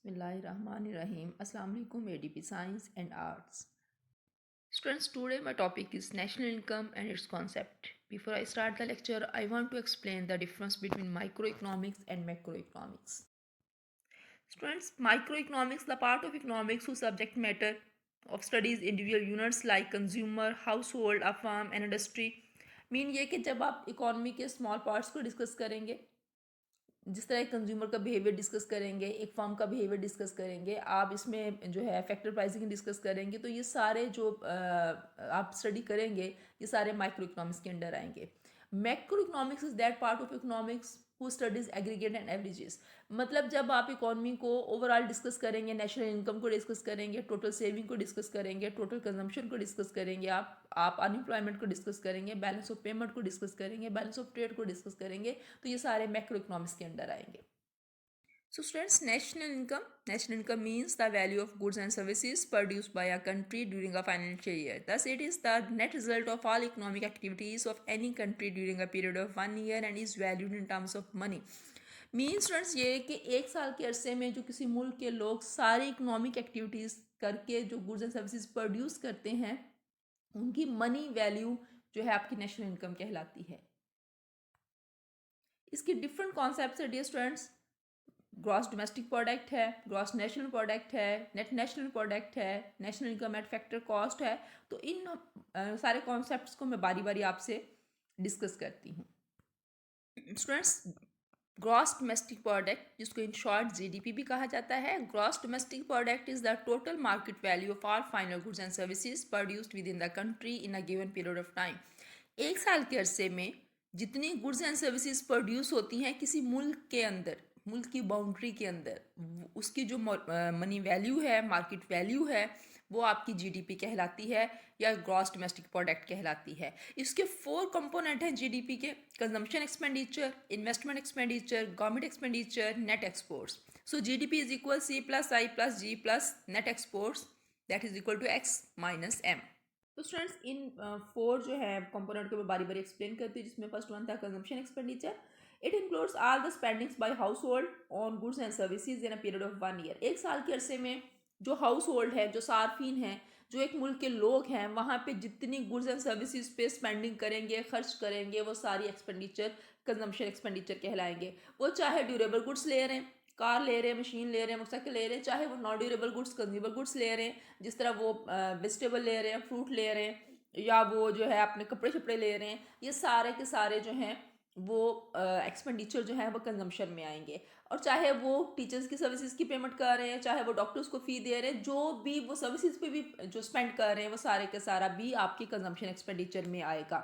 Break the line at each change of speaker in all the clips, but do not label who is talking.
Bismillahirrahmanirrahim. Assalamu alaikum ADP Science and Arts. Students, today my topic is national income and its concept. Before I start the lecture, I want to explain the difference between microeconomics and macroeconomics. Students, microeconomics, the part of economics whose subject matter of studies individual units like consumer, household, a farm and industry. Mean ये कि जब आप economy के small parts को discuss करेंगे, जिस तरह एक कंज्यूमर का बिहेवियर डिस्कस करेंगे, एक फर्म का बिहेवियर डिस्कस करेंगे, आप इसमें जो है फैक्टर प्राइसिंग डिस्कस करेंगे, तो ये सारे जो आप स्टडी करेंगे ये सारे माइक्रो इकोनॉमिक्स के अंडर आएंगे. Macro economics is that part of economics who studies aggregate and averages. मतलब जब आप इकोनॉमी को ओवरऑल डिस्कस करेंगे, नेशनल इनकम को डिस्कस करेंगे, टोटल सेविंग को डिस्कस करेंगे, टोटल कंजम्पशन को डिस्कस करेंगे, आप अनएम्प्लॉयमेंट को डिस्कस करेंगे, बैलेंस ऑफ पेमेंट को डिस्कस करेंगे, बैलेंस ऑफ ट्रेड को डिस्कस करेंगे, तो ये सारे मैक्रो इकोनॉमिक्स के अंडर आएंगे. So students, national income means the value of goods and services produced by a country during a financial year. Thus, it is the net result of all economic activities of any country during a period of 1 year and is valued in terms of money. Mean students ये कि एक साल के अरसे में जो किसी मुल्क के लोग सारी इकोनॉमिक एक्टिविटीज़ करके जो गुड्स एंड सर्विसेज प्रोड्यूस करते हैं, उनकी मनी वैल्यू जो है आपकी नेशनल इनकम कहलाती है. इसकी डिफरेंट कॉन्सेप्ट्स है dear students. Gross domestic product है, ग्रॉस नेशनल प्रोडक्ट है, नेट नेशनल प्रोडक्ट है, national income at factor cost है. तो इन सारे कॉन्सेप्ट्स को मैं बारी बारी आपसे डिस्कस करती हूँ. स्टूडेंट्स, ग्रॉस डोमेस्टिक प्रोडक्ट, जिसको इन शॉर्ट जीडीपी भी कहा जाता है, gross domestic product is the total market value of all final goods and services produced with in the country in a given period of time. एक साल के अरसे में जितनी गुड्स एंड सर्विसेज प्रोड्यूस होती हैं किसी मुल्क के अंदर, मुल्क की बाउंड्री के अंदर, उसकी जो मनी वैल्यू है, मार्केट वैल्यू है, वो आपकी जीडीपी कहलाती है या ग्रॉस डोमेस्टिक प्रोडक्ट कहलाती है. इसके 4 कंपोनेंट हैं जीडीपी के: consumption expenditure, investment expenditure, government expenditure, net exports. So GDP is equal C plus I plus G plus net exports, that is equal to X minus M. तो students, इन 4 जो है component को मैं बारी बारी एक्सप्लेन करती हूँ. जिसमें फर्स्ट वन था consumption expenditure. It includes all the spendings by household on goods and services in a period of 1 year. एक साल के अरसे में जो हाउस होल्ड है, जो सार्फिन है, जो एक मुल्क के लोग हैं, वहाँ पे जितनी गुड्स एंड सर्विसेज पे स्पेंडिंग करेंगे, खर्च करेंगे, वो सारी एक्सपेंडिचर कंजम्पशन एक्सपेंडिचर कहलाएंगे. वो चाहे ड्यूरेबल गुड्स ले रहे हैं, कार ले रहे हैं, मशीन ले रहे हैं, मोटरसाइकिल ले रहे हैं, चाहे वो non durable goods, consumer goods ले रहे हैं, जिस तरह वो वेजिटेबल ले रहे हैं, फ्रूट ले रहे हैं, या वो जो है अपने कपड़े शपड़े ले रहे हैं. ये सारे के सारे जो हैं वो एक्सपेंडिचर जो है वो कंजम्पशन में आएंगे. और चाहे वो टीचर्स की सर्विसेज की पेमेंट कर रहे हैं, चाहे वो डॉक्टर्स को फ़ी दे रहे हैं, जो भी वो सर्विसेज पे भी जो स्पेंड कर रहे हैं, वो सारे के सारा भी आपकी कंजम्पशन एक्सपेंडिचर में आएगा.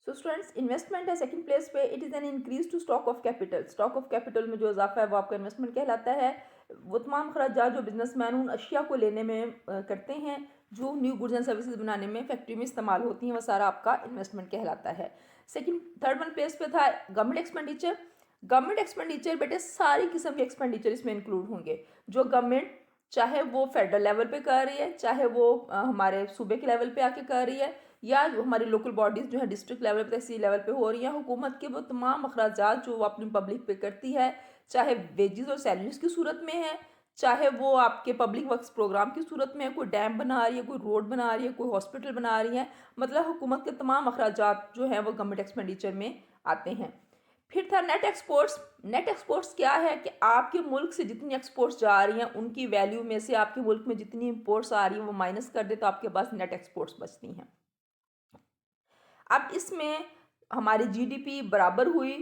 सो स्टूडेंट्स, इन्वेस्टमेंट है सेकंड प्लेस पे. It is an increase to stock of capital. Stock of capital में जो इजाफा है वो आपका इन्वेस्टमेंट कहलाता है. वो तमाम खर्चात जो बिजनेसमैन उन अशिया को लेने में करते हैं जो न्यू गुड्स एंड सर्विसेज बनाने में फैक्ट्री में इस्तेमाल होती हैं, वो सारा आपका इन्वेस्टमेंट कहलाता है. थर्ड वन प्लेस पे था गवर्नमेंट एक्सपेंडिचर. गवर्नमेंट एक्सपेंडिचर बेटे सारी किस्म के एक्सपेंडिचर इसमें इंक्लूड होंगे जो गवर्नमेंट, चाहे वो फेडरल लेवल पे कर रही है, चाहे वो हमारे सूबे के लेवल पे आके कर रही है, या जो हमारी लोकल बॉडीज़ जो है डिस्ट्रिक्ट लेवल पे, तहसील लेवल पे हो रही हैं. हुकूमत के वो तमाम अखराजात जो वो अपनी पब्लिक पे करती है, चाहे वेजेस और सैलरीज की सूरत में है, चाहे वो आपके पब्लिक वर्क्स प्रोग्राम की सूरत में है, कोई डैम बना रही है, कोई रोड बना रही है, कोई हॉस्पिटल बना रही है, मतलब हुकूमत के तमाम अखराजात जो हैं वो गवर्नमेंट एक्सपेंडिचर में आते हैं. फिर था नेट एक्सपोर्ट्स. नेट एक्सपोर्ट्स क्या है कि आपके मुल्क से जितनी एक्सपोर्ट्स जा रही हैं उनकी वैल्यू में से आपके मुल्क में जितनी इंपोर्ट्स आ रही हैं वो माइनस कर दे तो आपके पास नेट एक्सपोर्ट्स बचती हैं. अब इसमें हमारी जीडीपी बराबर हुई,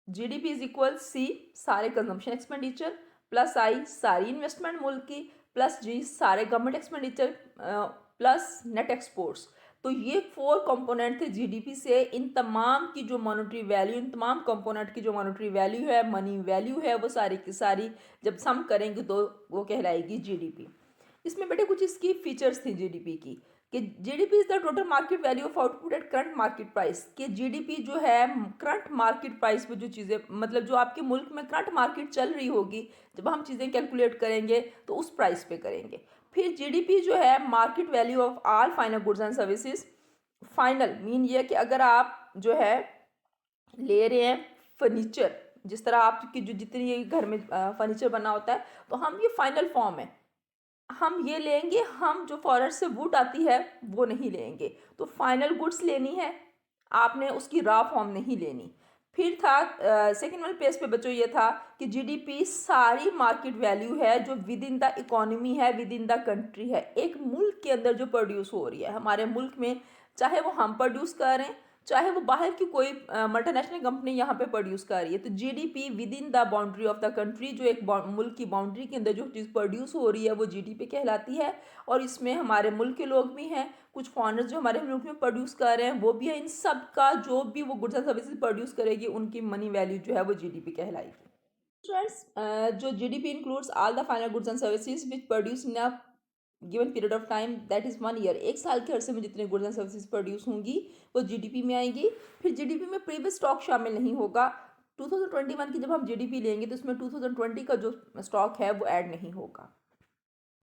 जीडीपी इज इक्वल सी सारे कंजम्पशन एक्सपेंडिचर, प्लस आई सारी इन्वेस्टमेंट मुल्क की, प्लस जी सारे government expenditure, plus net exports. तो ये 4 कंपोनेंट थे जीडीपी से. इन तमाम की जो मॉनेटरी वैल्यू, इन तमाम कंपोनेंट की जो मॉनेटरी वैल्यू है, मनी वैल्यू है, वो सारी की सारी जब सम करेंगे तो वो कहलाएगी जीडीपी. इसमें बेटे कुछ इसकी फीचर्स थी जीडीपी की कि GDP is the total market value of output at current market price. कि जीडीपी जो है करंट मार्केट प्राइस पे जो चीज़ें, मतलब जो आपके मुल्क में करंट मार्केट चल रही होगी, जब हम चीज़ें कैलकुलेट करेंगे तो उस प्राइस पे करेंगे. फिर जीडीपी जो है market value of all final goods and services. Final mean ये कि अगर आप जो है ले रहे हैं फर्नीचर, जिस तरह आपकी जो जितनी ये घर में फर्नीचर बना होता है, तो हम ये फाइनल फॉर्म है, हम ये लेंगे, हम जो फॉरेस्ट से वुड आती है वो नहीं लेंगे। तो फाइनल गुड्स लेनी है आपने, उसकी रॉ फॉर्म नहीं लेनी। फिर था सेकेंड वाले पेज पे बच्चों ये था कि जीडीपी सारी मार्केट वैल्यू है जो विद इन द इकोनॉमी है, विद इन द कंट्री है, एक मुल्क के अंदर जो प्रोड्यूस हो रही है हमारे मुल्क में, चाहे वो हम प्रोड्यूस कर रहे हैं, चाहे वो बाहर की कोई मल्टीनेशनल कंपनी यहाँ पे प्रोड्यूस कर रही है। तो GDP with in the boundary of the country, जो एक मुल्क की बाउंड्री के अंदर जो चीज़ प्रोड्यूस हो रही है वो जीडीपी कहलाती है। और इसमें हमारे मुल्क के लोग भी हैं, कुछ फॉरेनर्स जो हमारे मुल्क में प्रोड्यूस कर रहे हैं वो भी है। इन सब का जो भी वो गुड्स एंड सर्विसेज प्रोड्यूस करेगी उनकी मनी वैल्यू जो है वो जीडीपी कहलाएगी। स्टूडेंट्स, जो GDP includes all the final goods and services which produce in a given period of time that is 1 year. एक साल के अरसे में जितने गुड्स एंड सर्विसेज प्रोड्यूस होंगी वो जीडीपी में आएंगी। फिर जीडीपी में प्रीवियस स्टॉक शामिल नहीं होगा। 2021 की जब हम जीडीपी लेंगे तो उसमें 2020 का जो स्टॉक है वो ऐड नहीं होगा।